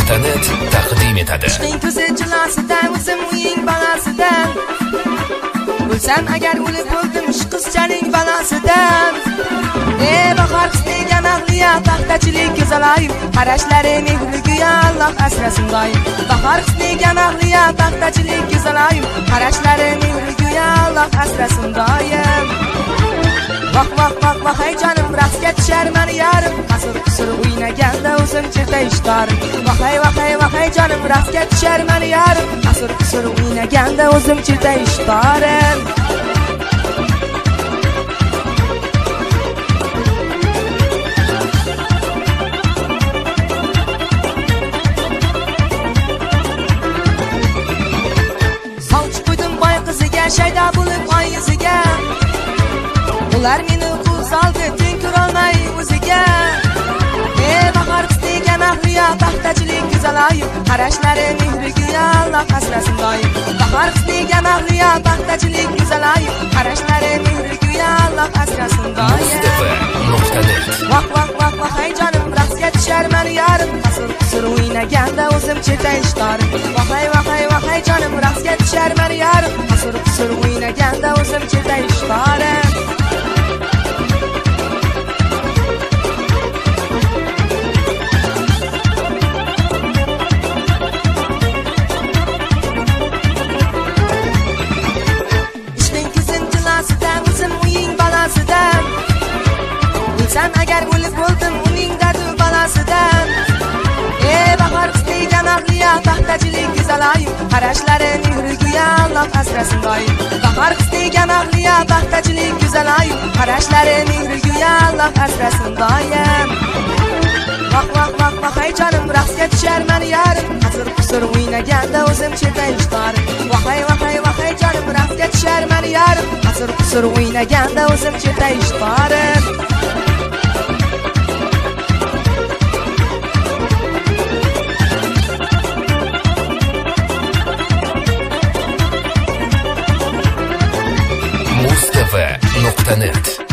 Mustava.net taqdim etadi. Ishqing ko'zi jilosidan, o'zim uying balasidan. O'lsam agar o'lib o'ldim shu qizchaning balasidan. Bahor qisdegan ahliya paxtachilik go'zalayim, qarashlari mehriga Alloh asrasin doim. Bahor qisdegan ahliya paxtachilik go'zalayim, qarashlari mehriga Alloh asrasin doim. Vah vah vah vah hey canım rastga tushar mani yarim, qasr qisr o'ynaganda o'zim cherta ishtarim. Vah hey canım rastga tushar mani yarim, qasr qisr o'ynaganda o'zim cherta ishtarim. Sovchi qo'ydim boy qiziga, shayda bo'lib oy yuziga. Ular meni qo'l soldi, teng ko'rolmay o'ziga. Bahor qisdegan ahliya paxtachilik go'zalayim, qarashlari mehriga Alloh asrasin doim. Bahor qisdegan ahliya paxtachilik go'zalayim, qarashlari mehriga Alloh asrasin doim. Mustava.net Vah vah vah vah hey canım rastga tushar mani yarim, qasr qisr o'ynaganda o'zim cherta ishtarim. Vah hey canım rastga tushar mani yarim, qasr qisr o'ynaganda o'zim cherta ishtarim. O'lsam agar o'lib o'ldim uning dardi balasidan. Bahor qisdegan ahliya paxtachilik go'zalayim, qarashlari mehriga Alloh asrasin doim. Bahor qisdegan ahliya paxtachilik go'zalayim, qarashlari mehriga Alloh asrasin doim. Vah vah vah vah hey canım rastga tushar mani yarim, qasr qisr o'ynaganda o'zim cherta ishtarim. Vah hey canım rastga tushar mani yarim, qasr qisr o'ynaganda o'zim cherta ishtarim. Mustava.net